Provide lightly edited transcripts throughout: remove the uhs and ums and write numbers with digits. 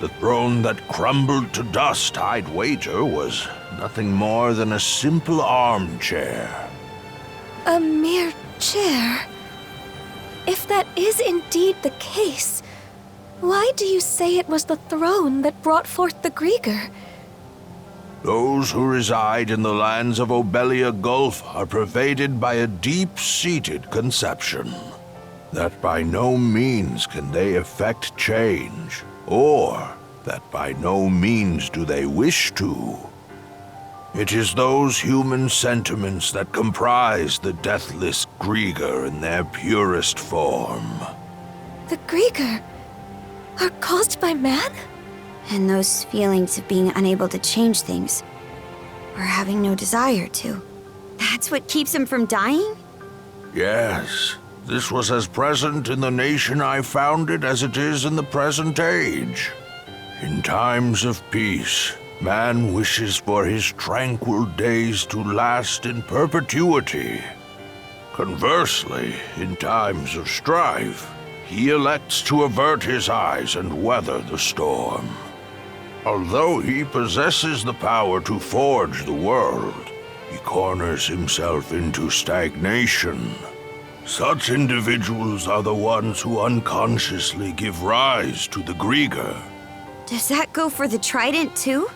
The throne that crumbled to dust, I'd wager, was nothing more than a simple armchair. A mere chair? If that is indeed the case, why do you say it was the throne that brought forth the Grieger? Those who reside in the lands of Obelia Gulf are pervaded by a deep-seated conception that by no means can they effect change, or that by no means do they wish to. It is those human sentiments that comprise the deathless Grieger in their purest form. The Grieger are caused by man? And those feelings of being unable to change things, or having no desire to. That's what keeps him from dying? Yes, this was as present in the nation I founded as it is in the present age. In times of peace, man wishes for his tranquil days to last in perpetuity. Conversely, in times of strife, he elects to avert his eyes and weather the storm. Although he possesses the power to forge the world, he corners himself into stagnation. Such individuals are the ones who unconsciously give rise to the Grieger. Does that go for the Trident too?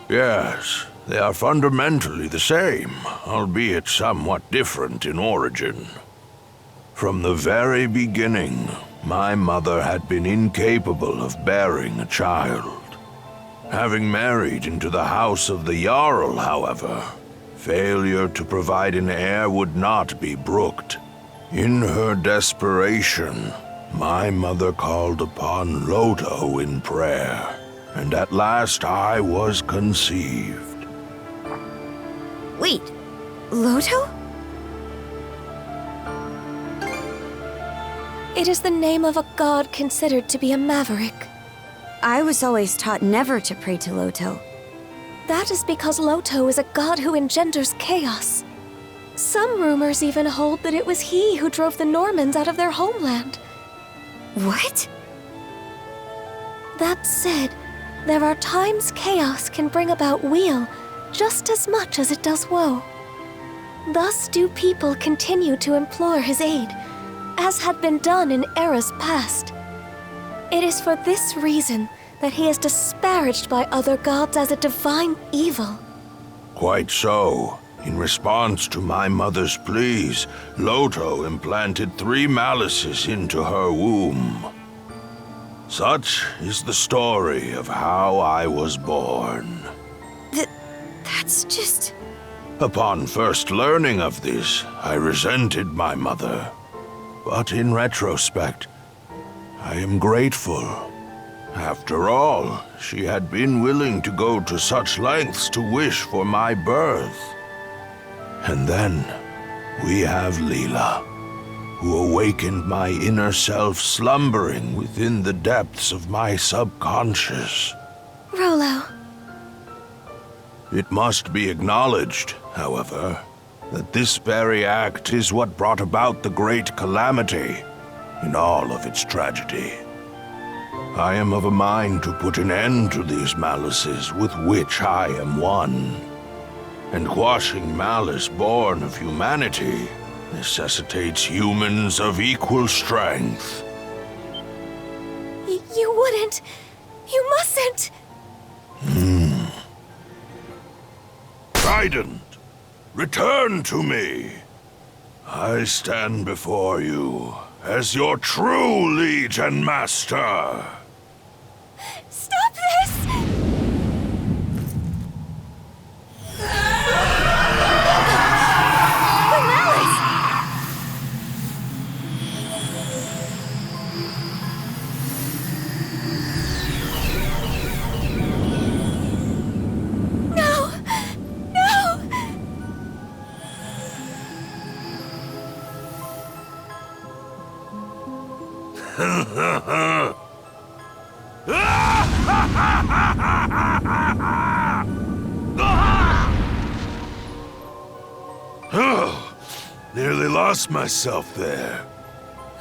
Yes, they are fundamentally the same, albeit somewhat different in origin. From the very beginning, my mother had been incapable of bearing a child. Having married into the house of the Jarl, however, failure to provide an heir would not be brooked. In her desperation, my mother called upon Loto in prayer, and at last I was conceived. Wait, Loto? It is the name of a god considered to be a maverick. I was always taught never to pray to Loto. That is because Loto is a god who engenders chaos. Some rumors even hold that it was he who drove the Normans out of their homeland. What? That said, there are times chaos can bring about weal just as much as it does woe. Thus do people continue to implore his aid, as had been done in eras past. It is for this reason that he is disparaged by other gods as a divine evil. Quite so. In response to my mother's pleas, Loto implanted 3 malices into her womb. Such is the story of how I was born. That's just... Upon first learning of this, I resented my mother. But in retrospect, I am grateful. After all, she had been willing to go to such lengths to wish for my birth. And then, we have Leela, who awakened my inner self slumbering within the depths of my subconscious. Rollo. It must be acknowledged, however, that this very act is what brought about the great calamity in all of its tragedy. I am of a mind to put an end to these malices with which I am one. And quashing malice born of humanity necessitates humans of equal strength. You wouldn't. You mustn't. Trident, return to me. I stand before you as your true liege and master. Stop this! Oh, nearly lost myself there.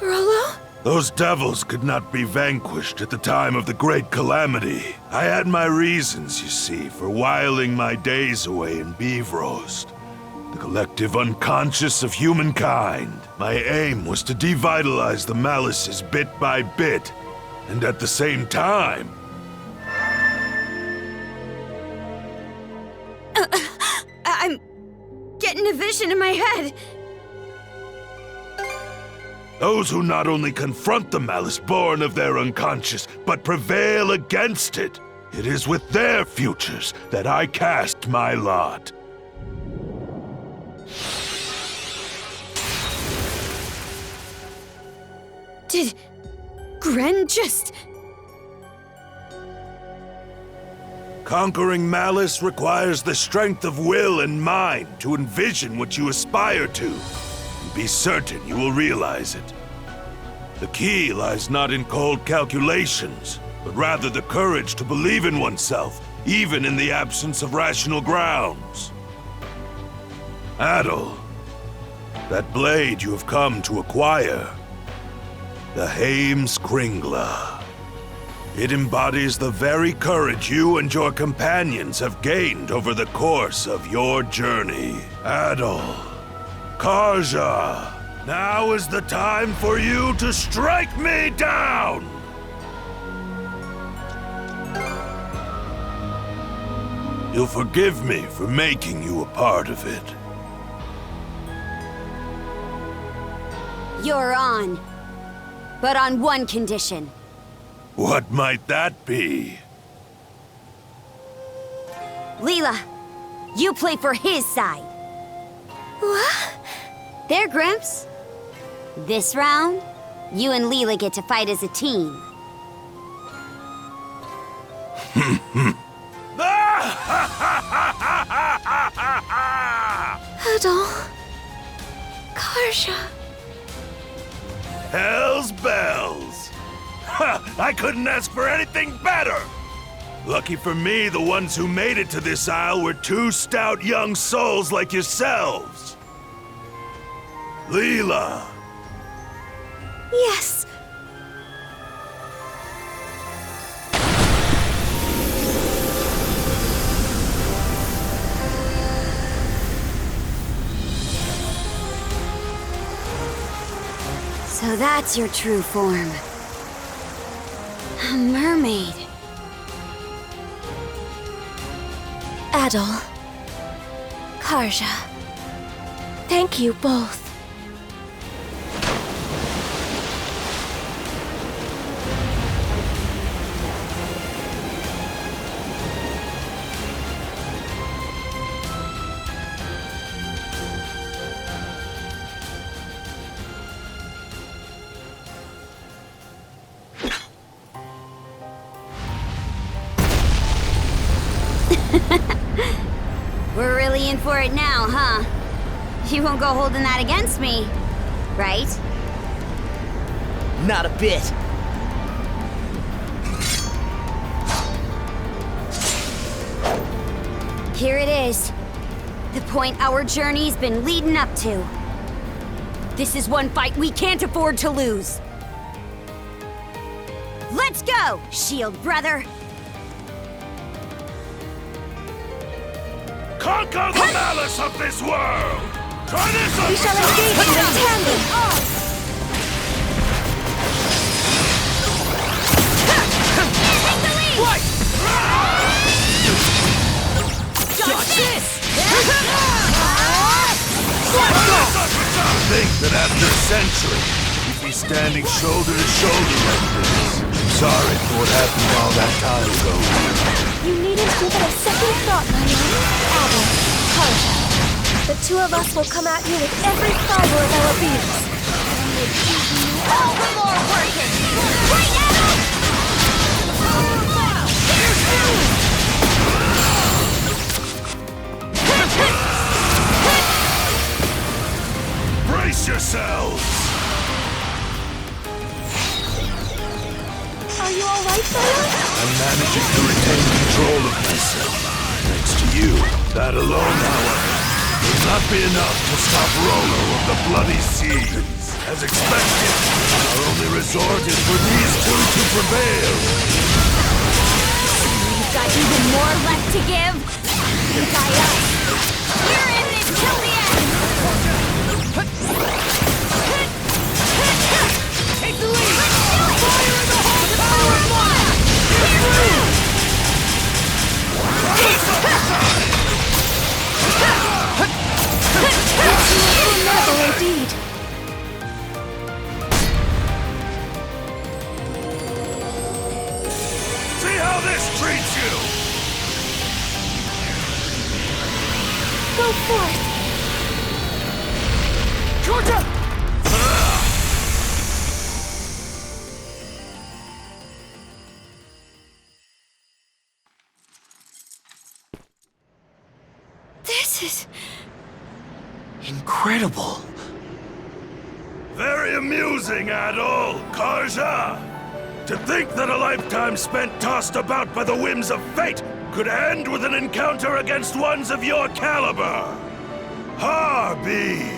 Rollo? Those devils could not be vanquished at the time of the Great Calamity. I had my reasons, you see, for whiling my days away in Beevrost. The collective unconscious of humankind. My aim was to devitalize the Malices bit by bit, and at the same time... I'm getting a vision in my head. Those who not only confront the malice born of their unconscious, but prevail against it. It is with their futures that I cast my lot. Did Gren just... Conquering malice requires the strength of will and mind to envision what you aspire to. Be certain you will realize it. The key lies not in cold calculations, but rather the courage to believe in oneself, even in the absence of rational grounds. Adol, that blade you have come to acquire, the Heimskringla. It embodies the very courage you and your companions have gained over the course of your journey. Adol. Karja, now is the time for you to strike me down! You'll forgive me for making you a part of it. You're on. But on one condition. What might that be? Leela, you play for his side. What? There, Grimps. This round, you and Leela get to fight as a team. Adol. Karja. Hell's bells! Ha! I couldn't ask for anything better! Lucky for me, the ones who made it to this isle were two stout young souls like yourselves. Leela! Yes. So that's your true form. A mermaid. Adol. Karja. Thank you both. We're really in for it now, huh? You won't go holding that against me, right? Not a bit. Here it is. The point our journey's been leading up to. This is one fight we can't afford to lose. Let's go, Shield brother! Conquer the malice of this world! Try this on We shall engage you in tandem. What? Dodge this! Think that after a century, we'd be standing shoulder to shoulder like this. Sorry for what happened all that time ago. You needn't give it a second thought, my lord. Adol. Karja. The two of us will come at you with every fiber of our beings. All the more working! Right, Adol! Brace yourselves! Are you all right, Fella? I'm managing to retain control of myself. Thanks to you. That alone, however, will not be enough to stop Rolo of the Bloody Seas. As expected, our only resort is for these two to prevail. You've got even more left to give? Try us. We're in this till the end! Take the lead! Fire in the hole! The power of Mana! Get through! Formidable indeed. See how this treats you! Go forth. Georgia! This is... Incredible. Very amusing, Adol, Karja! To think that a lifetime spent tossed about by the whims of fate could end with an encounter against ones of your caliber! Harbi!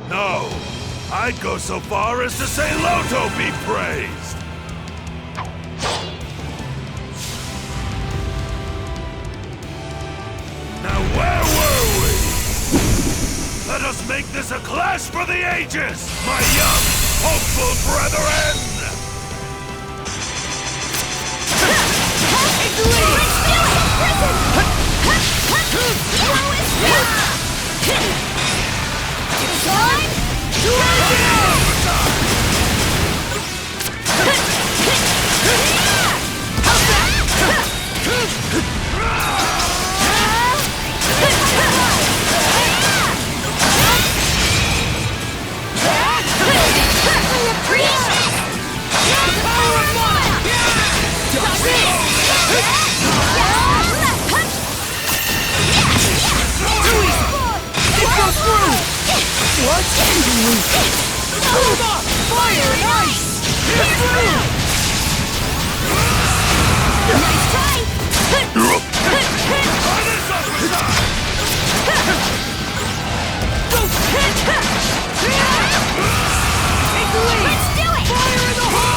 No, I'd go so far as to say Loto be praised! Now where were we? Let us make this a clash for the ages, my young, hopeful brethren! Take the lead! It's on! What? Hold on! Fire and ice! Get through! Nice try! Go! Take the lead! Let's do it! Fire in the hole!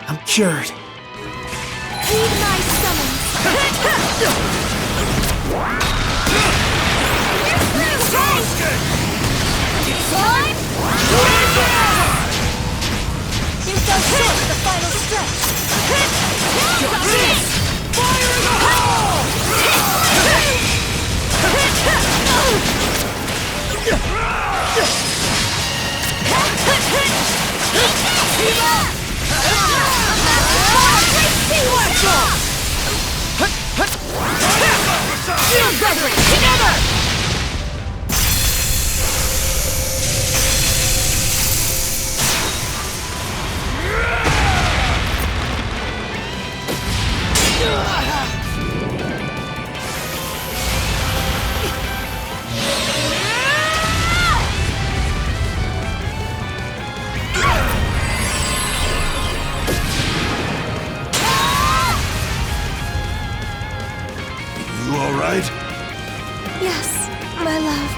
I'm cured. Heed my summons! It's on! You fell short of the final stretch! Got this! Fire in the hole! Shield brethren, together! You alright? Yes, my love.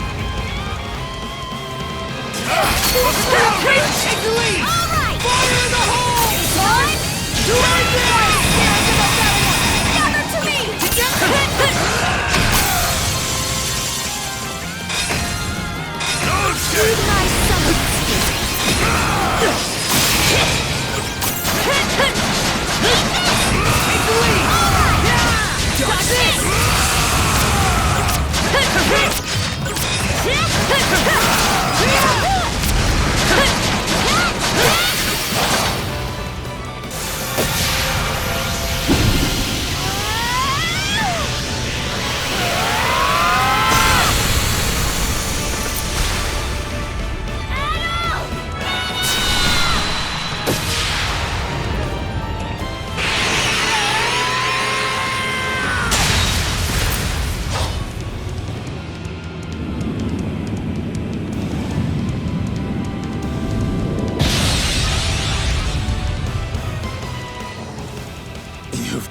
Take the lead! All right! Fire in the hole! It's on! Gather to me! Heed my summons! Take the lead! Got this!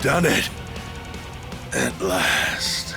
done it. At last.